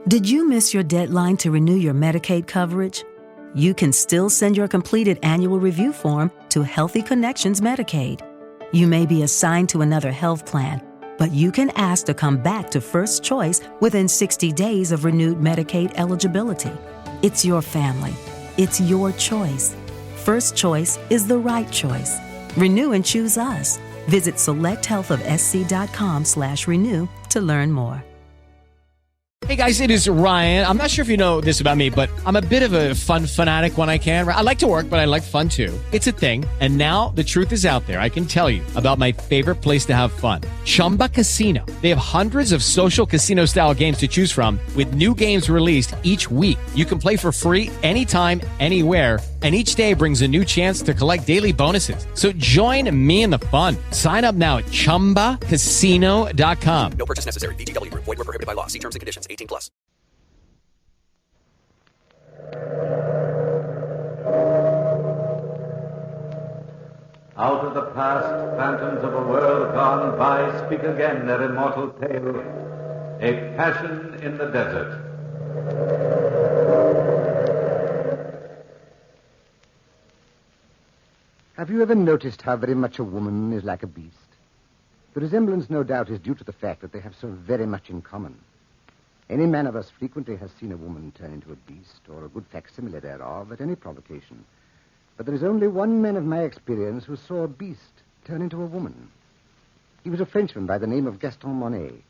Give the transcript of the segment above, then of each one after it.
Did you miss your deadline to renew your Medicaid coverage? You can still send your completed annual review form to Healthy Connections Medicaid. You may be assigned to another health plan, but you can ask to come back to First Choice within 60 days of renewed Medicaid eligibility. It's your family. It's your choice. First Choice is the right choice. Renew and choose us. Visit selecthealthofsc.com/renew to learn more. Hey guys, it is Ryan. I'm not sure if you know this about me, but I'm a bit of a fun fanatic when I can. I like to work, but I like fun too. It's a thing. And now the truth is out there. I can tell you about my favorite place to have fun. Chumba Casino. They have hundreds of social casino style games to choose from with new games released each week. You can play for free anytime, anywhere. And each day brings a new chance to collect daily bonuses. So join me in the fun. Sign up now at ChumbaCasino.com. No purchase necessary. VGW Group. Void where prohibited by law. See terms and conditions. 18+. Out of the past, phantoms of a world gone by speak again their immortal tale, A Passion in the Desert. Have you ever noticed how very much a woman is like a beast? The resemblance, no doubt, is due to the fact that they have so very much in common. Any man of us frequently has seen a woman turn into a beast, or a good facsimile thereof, at any provocation. But there is only one man of my experience who saw a beast turn into a woman. He was a Frenchman by the name of Gaston Monet.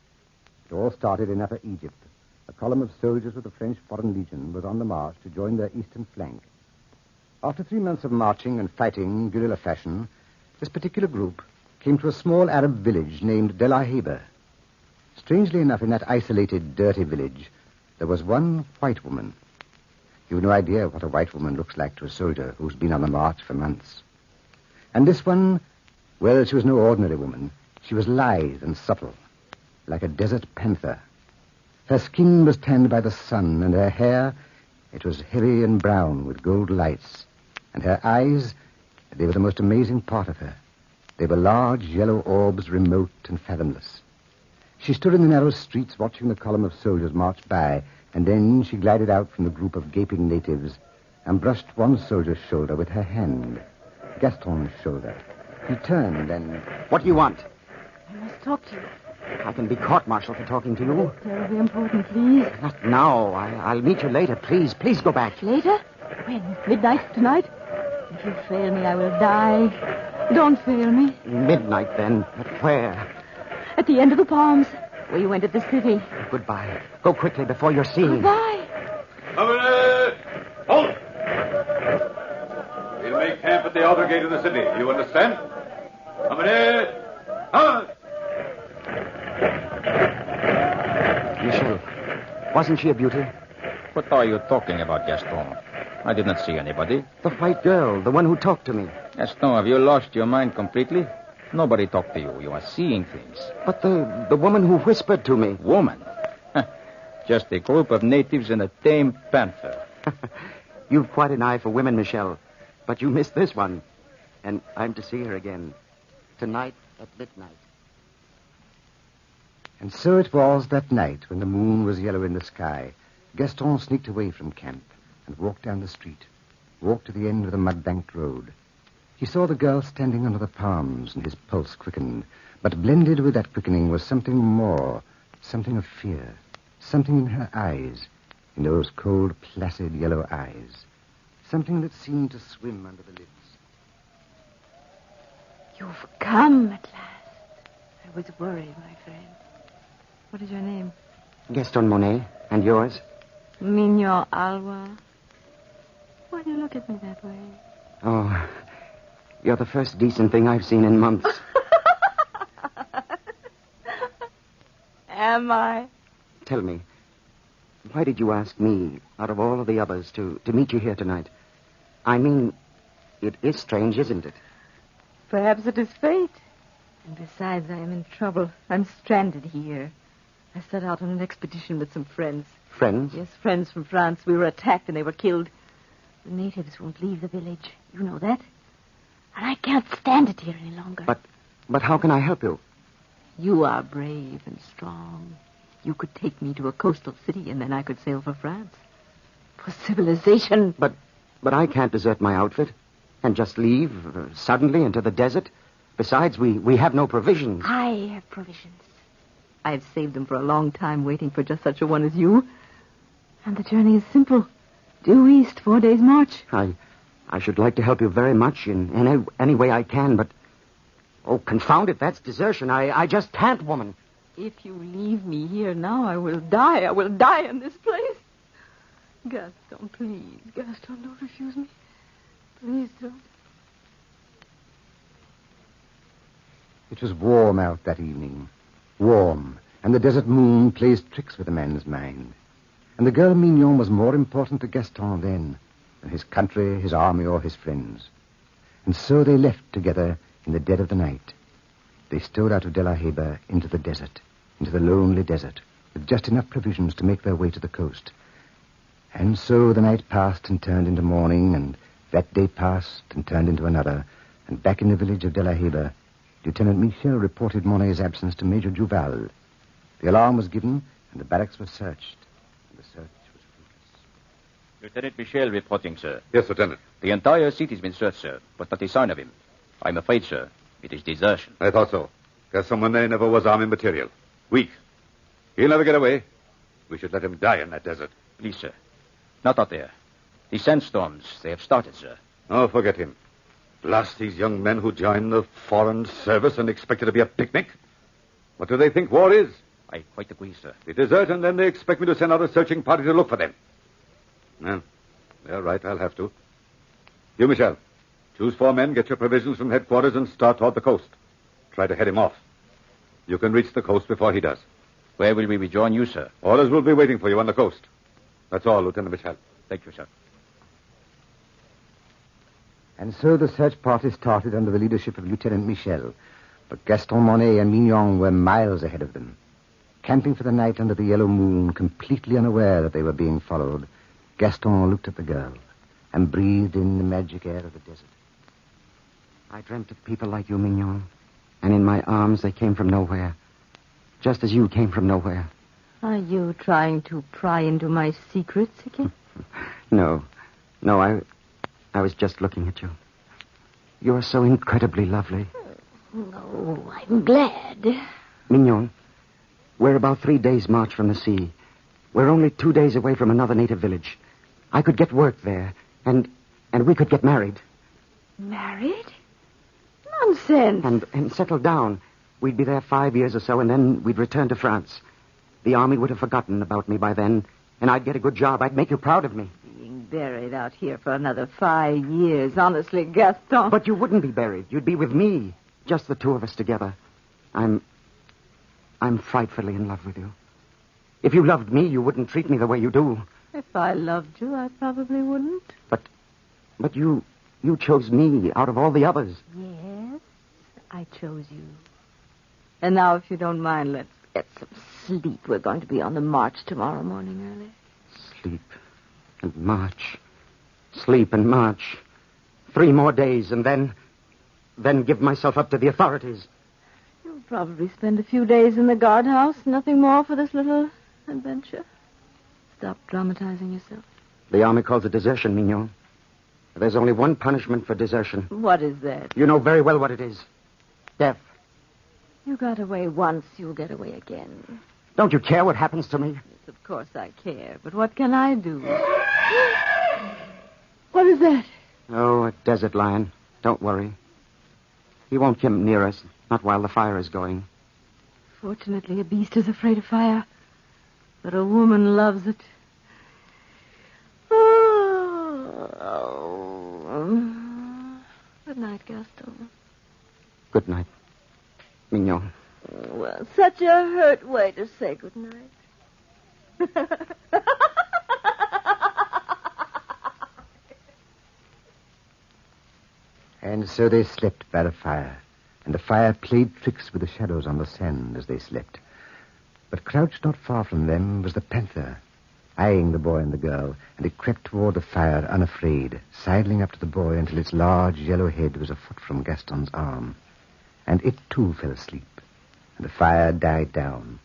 It all started in Upper Egypt. A column of soldiers of the French Foreign Legion was on the march to join their eastern flank. After 3 months of marching and fighting guerrilla fashion, this particular group came to a small Arab village named Dela Heba. Strangely enough, in that isolated, dirty village, there was one white woman. You've no idea what a white woman looks like to a soldier who's been on the march for months. And this one, well, she was no ordinary woman. She was lithe and supple, like a desert panther. Her skin was tanned by the sun, and her hair, it was heavy and brown with gold lights. And her eyes, they were the most amazing part of her. They were large yellow orbs, remote and fathomless. She stood in the narrow streets watching the column of soldiers march by, and then she glided out from the group of gaping natives and brushed one soldier's shoulder with her hand, Gaston's shoulder. He turned and... What do you want? I must talk to you. I can be court-martial for talking to you. Terribly important, please. Not now. I'll meet you later. Please go back. Later? When? Midnight tonight? If you fail me, I will die. Don't fail me. Midnight, then. But where? At the end of the palms, where you entered the city. Goodbye. Go quickly before you're seen. Goodbye. Halt! We'll make camp at the outer gate of the city. You understand? Michel, wasn't she a beauty? What are you talking about, Gaston? I did not see anybody. The white girl, the one who talked to me. Gaston, have you lost your mind completely? Nobody talked to you. You are seeing things. But the woman who whispered to me. Woman? Just a group of natives and a tame panther. You've quite an eye for women, Michel. But you missed this one. And I'm to see her again. Tonight at midnight. And so it was that night when the moon was yellow in the sky. Gaston sneaked away from camp and walked down the street, walked to the end of the mud-banked road. He saw the girl standing under the palms, and his pulse quickened. But blended with that quickening was something more, something of fear, something in her eyes, in those cold, placid yellow eyes, something that seemed to swim under the lids. You've come at last. I was worried, my friend. What is your name? Gaston Monet. And yours? Mignon Alwa. Why do you look at me that way? Oh, you're the first decent thing I've seen in months. Am I? Tell me, why did you ask me, out of all of the others, to meet you here tonight? I mean, it is strange, isn't it? Perhaps it is fate. And besides, I am in trouble. I'm stranded here. I set out on an expedition with some friends. Friends? Yes, friends from France. We were attacked and they were killed. The natives won't leave the village. You know that. And I can't stand it here any longer. But how can I help you? You are brave and strong. You could take me to a coastal city, and then I could sail for France. For civilization. But I can't desert my outfit and just leave suddenly into the desert. Besides, we have no provisions. I have provisions. I've saved them for a long time, waiting for just such a one as you. And the journey is simple. Due east, 4 days' march. I should like to help you very much in any way I can, but... Oh, confound it, that's desertion. I just can't, woman. If you leave me here now, I will die. I will die in this place. Gaston, please. Gaston, don't refuse me. Please don't. It was warm out that evening. Warm. And the desert moon plays tricks with a man's mind. And the girl Mignon was more important to Gaston then than his country, his army, or his friends. And so they left together in the dead of the night. They stole out of De La Heba into the desert, into the lonely desert, with just enough provisions to make their way to the coast. And so the night passed and turned into morning, and that day passed and turned into another, and back in the village of De La Heba, Lieutenant Michel reported Monet's absence to Major Duval. The alarm was given, and the barracks were searched. And the search was fruitless. Lieutenant Michel reporting, sir. Yes, Lieutenant. The entire city's been searched, sir, but not a sign of him. I'm afraid, sir, it is desertion. I thought so. Gaston Monet never was army material. Weak. He'll never get away. We should let him die in that desert. Please, sir. Not out there. The sandstorms, they have started, sir. Oh, forget him. Blast these young men who join the foreign service and expect it to be a picnic. What do they think war is? I quite agree, sir. They desert, and then they expect me to send out a searching party to look for them. Well, they're right. I'll have to. You, Michel. Choose 4 men, get your provisions from headquarters, and start toward the coast. Try to head him off. You can reach the coast before he does. Where will we rejoin you, sir? Orders will be waiting for you on the coast. That's all, Lieutenant Michel. Thank you, sir. And so the search party started under the leadership of Lieutenant Michel. But Gaston Monet and Mignon were miles ahead of them. Camping for the night under the yellow moon, completely unaware that they were being followed, Gaston looked at the girl and breathed in the magic air of the desert. I dreamt of people like you, Mignon. And in my arms, they came from nowhere. Just as you came from nowhere. Are you trying to pry into my secrets again? No, I was just looking at you. You're so incredibly lovely. No, I'm glad. Mignon, we're about 3 days' march from the sea. We're only 2 days away from another native village. I could get work there, and we could get married. Married? Nonsense. And settle down. We'd be there 5 years or so, and then we'd return to France. The army would have forgotten about me by then, and I'd get a good job. I'd make you proud of me. Being buried out here for another 5 years. Honestly, Gaston. But you wouldn't be buried. You'd be with me. Just the 2 of us together. I'm frightfully in love with you. If you loved me, you wouldn't treat me the way you do. If I loved you, I probably wouldn't. But you chose me out of all the others. Yes, I chose you. And now, if you don't mind, let's get some sleep. We're going to be on the march tomorrow morning early. Sleep and march. Sleep and march. 3 more days, and then give myself up to the authorities. You'll probably spend a few days in the guardhouse. Nothing more for this little adventure. Stop dramatizing yourself. The army calls it desertion, Mignon. There's only one punishment for desertion. What is that? You know very well what it is. Death. You got away once, you'll get away again. Don't you care what happens to me? Yes, of course I care. But what can I do? What is that? Oh, a desert lion. Don't worry. He won't come near us, not while the fire is going. Fortunately, a beast is afraid of fire. But a woman loves it. Good night, Gaston. Good night, Mignon. Well, such a hurt way to say good night. And so they slept by the fire, and the fire played tricks with the shadows on the sand as they slept. But crouched not far from them was the panther, eyeing the boy and the girl, and it crept toward the fire unafraid, sidling up to the boy until its large yellow head was a foot from Gaston's arm. And it, too, fell asleep, and the fire died down.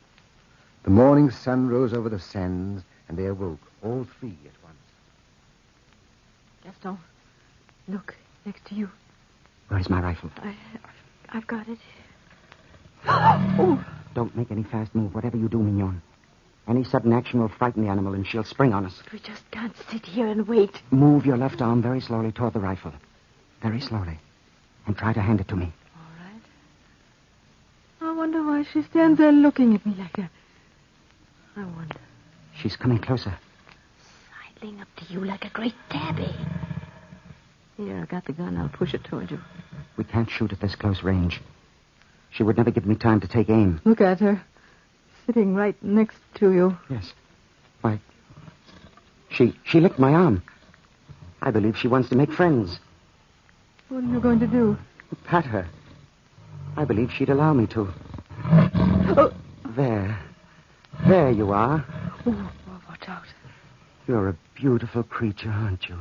The morning sun rose over the sands, and they awoke, all three at once. Gaston, look, next to you. Where's my rifle? I've got it. Oh! Don't make any fast move, whatever you do, Mignon. Any sudden action will frighten the animal, and she'll spring on us. We just can't sit here and wait. Move your left arm very slowly toward the rifle. Very slowly. And try to hand it to me. All right. I wonder why she stands there looking at me like that. I wonder. She's coming closer. Sidling up to you like a great tabby. Here, I got the gun. I'll push it toward you. We can't shoot at this close range. She would never give me time to take aim. Look at her. Sitting right next to you. Yes. Why, she licked my arm. I believe she wants to make friends. What are you going to do? Pat her. I believe she'd allow me to. Oh. There. There you are. Oh, watch out. You're a beautiful creature, aren't you?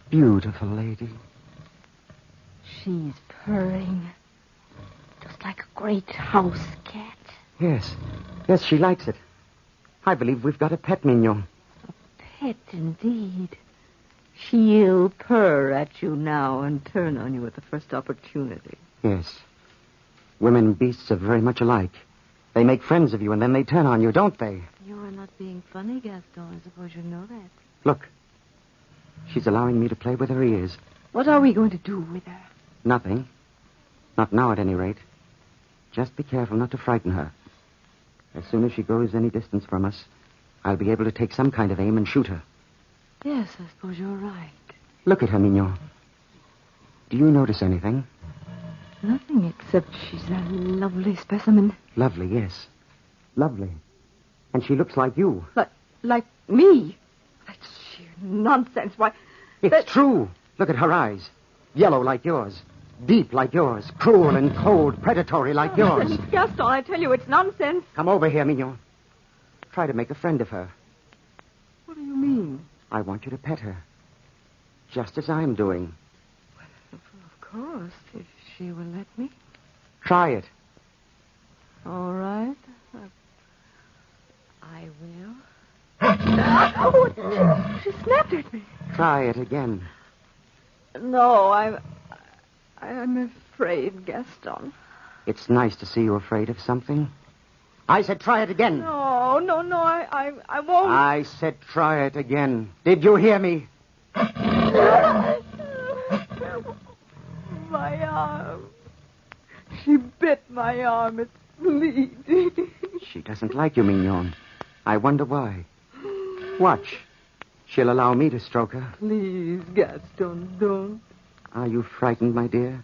Beautiful lady. She's purring. Just like a great house cat. Yes. Yes, she likes it. I believe we've got a pet, Mignon. A pet, indeed. She'll purr at you now and turn on you at the first opportunity. Yes. Women and beasts are very much alike. They make friends of you and then they turn on you, don't they? You are not being funny, Gaston. I suppose you know that. Look. She's allowing me to play with her ears. What are we going to do with her? Nothing. Not now, at any rate. Just be careful not to frighten her. As soon as she goes any distance from us, I'll be able to take some kind of aim and shoot her. Yes, I suppose you're right. Look at her, Mignon. Do you notice anything? Nothing except she's a lovely specimen. Lovely, yes. Lovely. And she looks like you. Like me? That's sheer nonsense. Why... It's true. Look at her eyes. Yellow like yours. Deep like yours. Cruel and cold, predatory like yours. Gaston, I tell you, it's nonsense. Come over here, Mignon. Try to make a friend of her. What do you mean? I want you to pet her. Just as I'm doing. Well, of course, if she will let me. Try it. All right. I will. Oh, she snapped at me. Try it again. No, I'm afraid, Gaston. It's nice to see you afraid of something. I said try it again. No, I won't. I said try it again. Did you hear me? My arm. She bit my arm. It's bleeding. She doesn't like you, Mignon. I wonder why. Watch. She'll allow me to stroke her. Please, Gaston, don't. Are you frightened, my dear?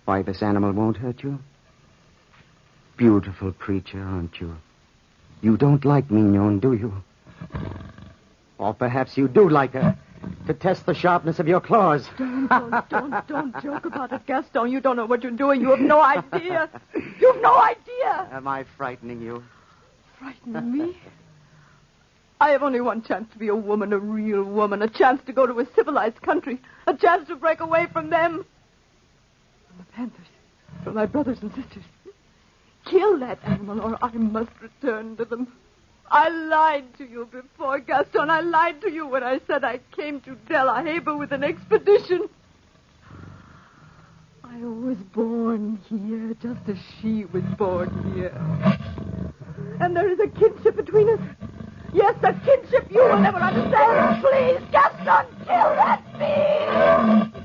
Why, this animal won't hurt you? Beautiful creature, aren't you? You don't like Mignon, do you? Or perhaps you do like her, to test the sharpness of your claws. Don't joke about it, Gaston. You don't know what you're doing. You have no idea. You've no idea. Am I frightening you? Frightening me? I have only one chance to be a woman, a real woman, a chance to go to a civilized country, a chance to break away from them. From the Panthers, from my brothers and sisters. Kill that animal or I must return to them. I lied to you before, Gaston. I lied to you when I said I came to De La Haye with an expedition. I was born here just as she was born here. And there is a kinship between us. Yes, a kinship you will never understand. Please, Gaston, kill that beast!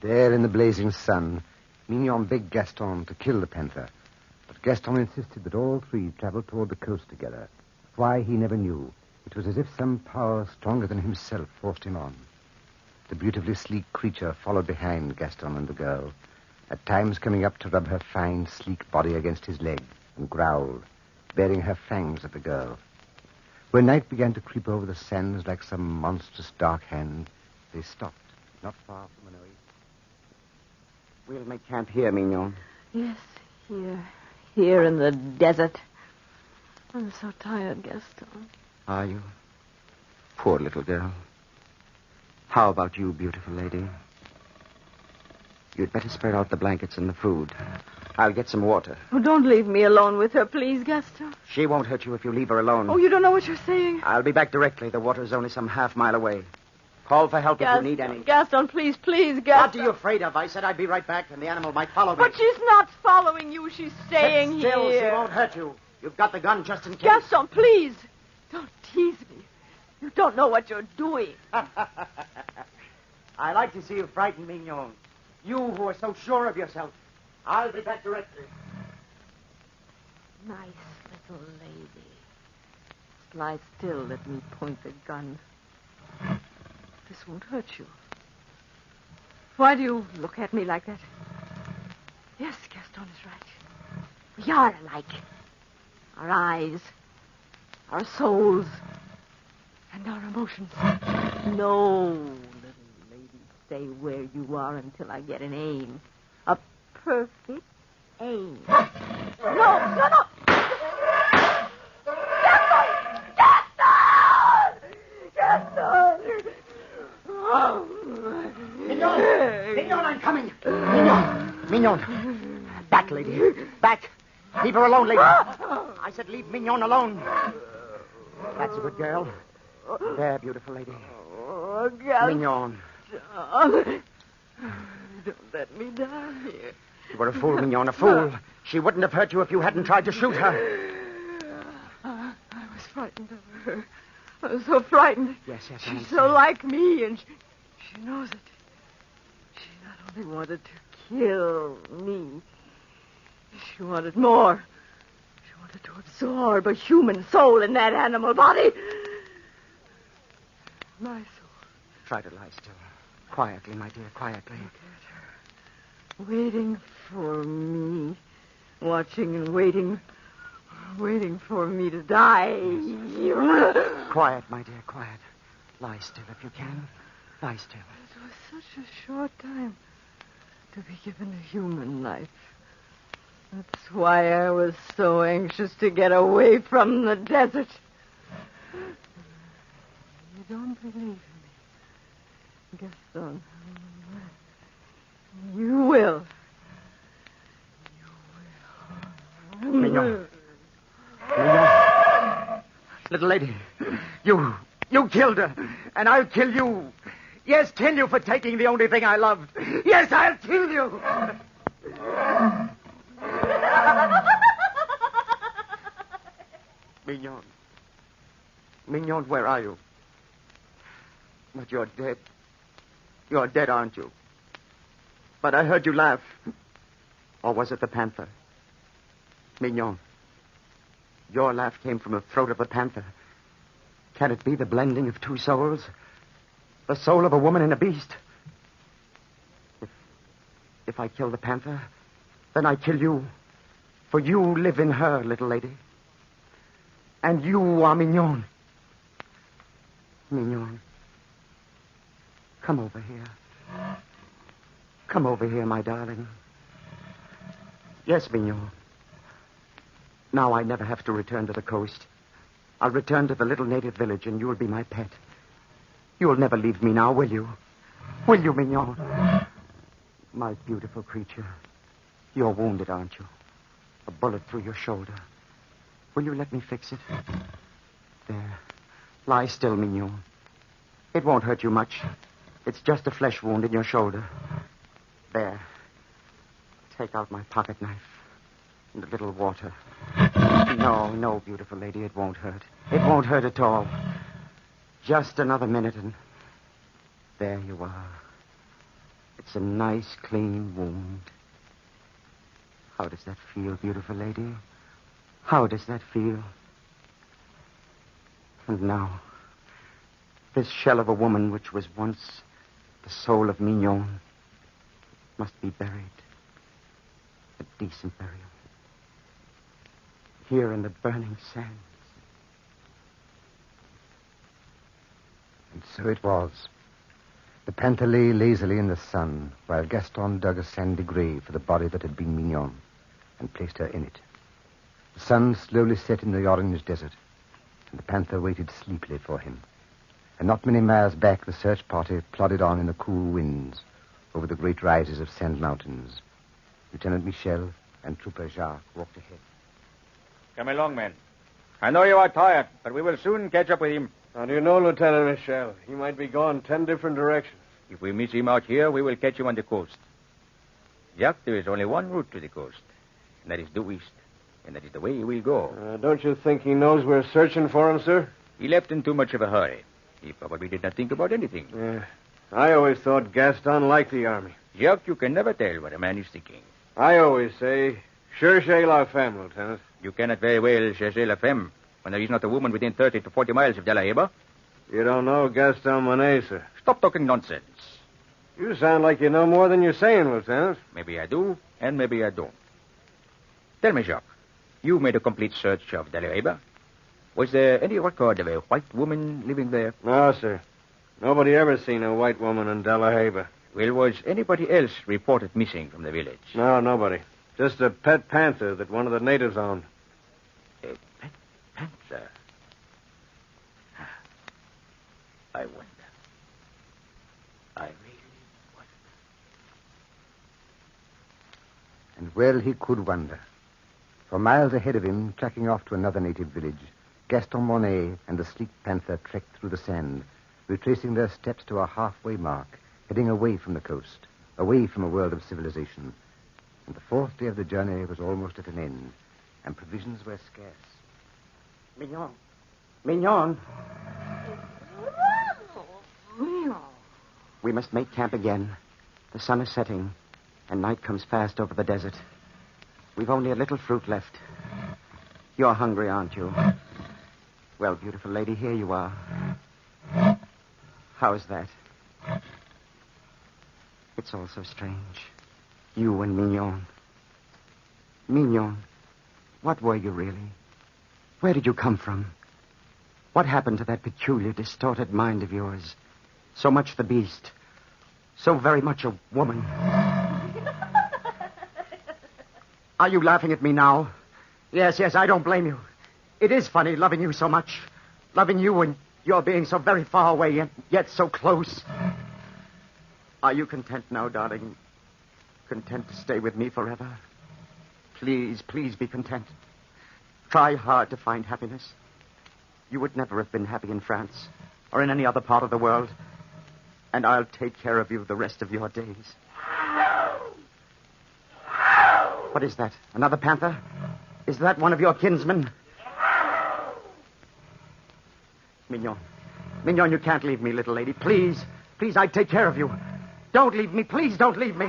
There in the blazing sun, Mignon begged Gaston to kill the panther. But Gaston insisted that all three travel toward the coast together. Why, he never knew. It was as if some power stronger than himself forced him on. The beautifully sleek creature followed behind Gaston and the girl. at times coming up to rub her fine, sleek body against his leg and growl, baring her fangs at the girl. When night began to creep over the sands like some monstrous dark hand, they stopped, not far from an oasis. We'll make camp here, Mignon. Yes, here in the desert. I'm so tired, Gaston. Are you? Poor little girl. How about you, beautiful lady? You'd better spread out the blankets and the food. I'll get some water. Oh, don't leave me alone with her, please, Gaston. She won't hurt you if you leave her alone. Oh, you don't know what you're saying. I'll be back directly. The water's only some half-mile away. Call for help Gaston, if you need any. Gaston, please, Gaston. What are you afraid of? I said I'd be right back, and the animal might follow me. But she's not following you. She's staying Sit still. here. She won't hurt you. You've got the gun just in case. Gaston, please. Don't tease me. You don't know what you're doing. I like to see you frightened, Mignon. You who are so sure of yourself. I'll be back directly. Nice little lady. Just lie still. Let me point the gun. This won't hurt you. Why do you look at me like that? Yes, Gaston is right. We are alike. Our eyes, our souls, and our emotions. No, little lady, stay where you are until I get an aim. A perfect aim. No! Gaston! Oh. Mignon, I'm coming. Mignon. Back, lady. Back. Leave her alone, lady. I said leave Mignon alone. That's a good girl. There, beautiful lady. Oh, Gaston. Mignon. Don't let me die here. You were a fool, Mignon, a fool. She wouldn't have hurt you if you hadn't tried to shoot her. I was frightened of her. I was so frightened. Yes, I She's understand. so like me, and she knows it. She not only wanted to kill me, she wanted more. She wanted to absorb a human soul in that animal body. My soul. Try to lie still. Quietly, my dear, quietly. Look at her. Waiting for me. Watching and waiting. Waiting for me to die. Quiet, my dear, quiet. Lie still if you can. Lie still. It was such a short time to be given a human life. That's why I was so anxious to get away from the desert. You don't believe me, Gaston. You will. Mignon. Little lady, you killed her, and I'll kill you. Yes, kill you for taking the only thing I loved. Yes, I'll kill you. Mignon, where are you? But you're dead. You're dead, aren't you? But I heard you laugh. Or was it the panther? Mignon, your laugh came from the throat of the panther. Can it be the blending of two souls? The soul of a woman and a beast? If I kill the panther, then I kill you. For you live in her, little lady. And you are Mignon. Mignon, come over here. Come over here, my darling. Yes, Mignon. Now I never have to return to the coast. I'll return to the little native village, and you'll be my pet. You'll never leave me now, will you? Will you, Mignon? My beautiful creature. You're wounded, aren't you? A bullet through your shoulder. Will you let me fix it? There. Lie still, Mignon. It won't hurt you much. It's just a flesh wound in your shoulder. There. Take out my pocket knife and a little water. No, beautiful lady, it won't hurt. It won't hurt at all. Just another minute and there you are. It's a nice, clean wound. How does that feel, beautiful lady? How does that feel? And now, this shell of a woman which was once the soul of Mignon must be buried. A decent burial. Here in the burning sands. And so it was. The panther lay lazily in the sun, while Gaston dug a sandy grave for the body that had been Mignon, and placed her in it. The sun slowly set in the orange desert, and the panther waited sleepily for him. And not many miles back, the search party plodded on in the cool winds over the great rises of sand mountains. Lieutenant Michel and Trooper Jacques walked ahead. Come along, men. I know you are tired, but we will soon catch up with him. How do you know, Lieutenant Michel? He might be gone 10 different directions. If we miss him out here, we will catch him on the coast. Jacques, there is only one route to the coast, and that is due east. And that is the way he will go. Don't you think he knows we're searching for him, sir? He left in too much of a hurry. He probably did not think about anything. Yeah. I always thought Gaston liked the army. Jacques, you can never tell what a man is thinking. I always say, cherchez la femme, Lieutenant. You cannot very well chercher la femme when there is not a woman within 30 to 40 miles of De La Heba. You don't know Gaston Monet, sir. Stop talking nonsense. You sound like you know more than you're saying, Lieutenant. Maybe I do, and maybe I don't. Tell me, Jacques, you made a complete search of De La Heba. Was there any record of a white woman living there? No, sir. Nobody ever seen a white woman in De La Heba. Well, was anybody else reported missing from the village? No, nobody. Just a pet panther that one of the natives owned. A pet panther? I wonder. I really wonder. And well he could wonder. For miles ahead of him, tracking off to another native village, Gaston Monet and the sleek panther trekked through the sand, retracing their steps to a halfway mark, heading away from the coast, away from a world of civilization. And the fourth day of the journey was almost at an end, and provisions were scarce. Mignon. Mignon. We must make camp again. The sun is setting, and night comes fast over the desert. We've only a little fruit left. You're hungry, aren't you? Well, beautiful lady, here you are. How's that? It's all so strange. You and Mignon. Mignon, what were you really? Where did you come from? What happened to that peculiar, distorted mind of yours? So much the beast. So very much a woman. Are you laughing at me now? Yes, I don't blame you. It is funny loving you so much. Loving you and you're being so very far away and yet so close. Are you content now, darling? Content to stay with me forever? Please, please be content. Try hard to find happiness. You would never have been happy in France or in any other part of the world. And I'll take care of you the rest of your days. What is that? Another panther? Is that one of your kinsmen? Mignon. Mignon, you can't leave me, little lady. Please. Please, I'd take care of you. Don't leave me. Please don't leave me.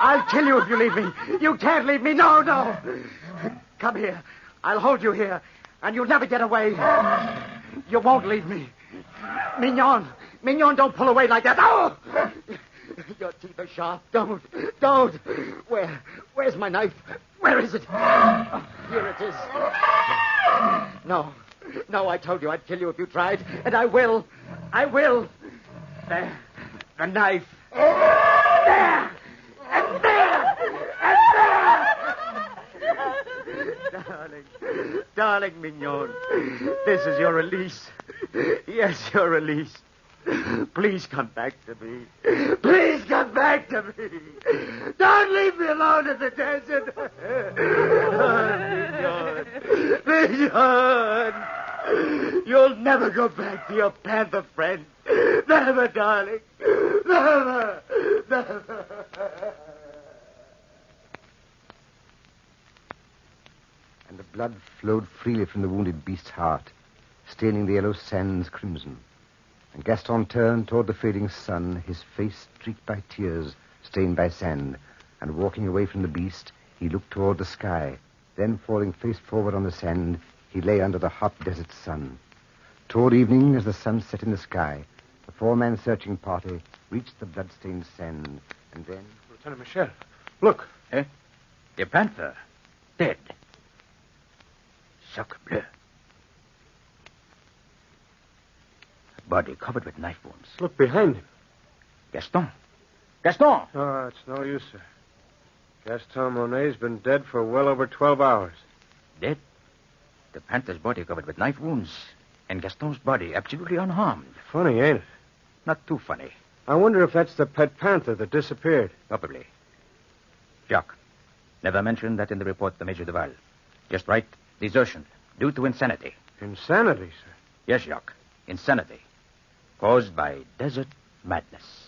I'll kill you if you leave me. You can't leave me. No, no. Come here. I'll hold you here, and you'll never get away. You won't leave me. Mignon. Mignon, don't pull away like that. Oh! Your teeth are sharp. Don't. Where's my knife? Where is it? Oh, here it is. No, I told you I'd kill you if you tried, and I will. There. The knife. There. And there. Darling Mignon, this is your release. Yes, your release. Please come back to me. Please come back to me. Don't leave me alone in the desert. Mignon. You'll never go back to your panther friend. Never, darling. Never. And the blood flowed freely from the wounded beast's heart, staining the yellow sands crimson. And Gaston turned toward the fading sun, his face streaked by tears, stained by sand. And walking away from the beast, he looked toward the sky. Then, falling face forward on the sand, he lay under the hot desert sun. Toward evening, as the sun set in the sky, the four-man searching party reached the blood-stained sand. And then... Lieutenant Michel, Look. Eh? The panther. Dead. Sacre bleu. Body covered with knife wounds. Look behind him. Gaston. Gaston! Oh, it's no use, sir. Gaston Monet's been dead for well over 12 hours. Dead? The panther's body covered with knife wounds, and Gaston's body absolutely unharmed. Funny, ain't it? Not too funny. I wonder if that's the pet panther that disappeared. Probably. Jacques, never mention that in the report to Major Duval. Just write desertion due to insanity. Insanity, sir? Yes, Jacques. Insanity. Caused by desert madness.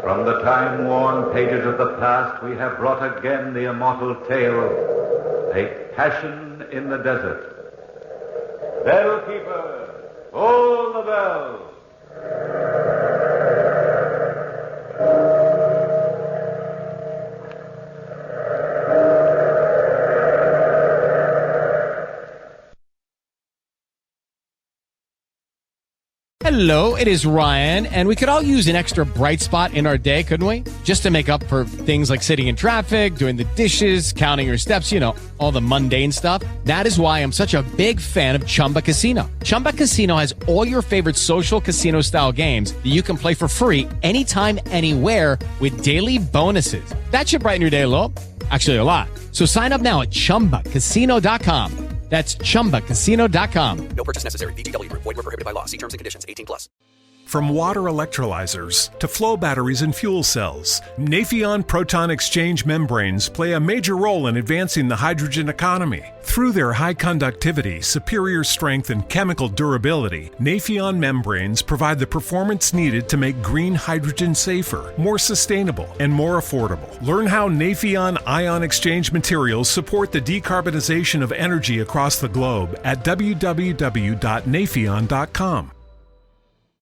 From the time-worn pages of the past, we have brought again the immortal tale, A Passion in the Desert. Bellkeeper, hold the bell. Hello, it is Ryan, and we could all use an extra bright spot in our day, couldn't we? Just to make up for things like sitting in traffic, doing the dishes, counting your steps, you know, all the mundane stuff. That is why I'm such a big fan of Chumba Casino. Chumba Casino has all your favorite social casino-style games that you can play for free anytime, anywhere with daily bonuses. That should brighten your day a little. Actually, a lot. So sign up now at ChumbaCasino.com. That's ChumbaCasino.com. No purchase necessary. VGW Group. Void where prohibited by law. See terms and conditions. 18+. From water electrolyzers to flow batteries and fuel cells, Nafion proton exchange membranes play a major role in advancing the hydrogen economy. Through their high conductivity, superior strength, and chemical durability, Nafion membranes provide the performance needed to make green hydrogen safer, more sustainable, and more affordable. Learn how Nafion ion exchange materials support the decarbonization of energy across the globe at www.nafion.com.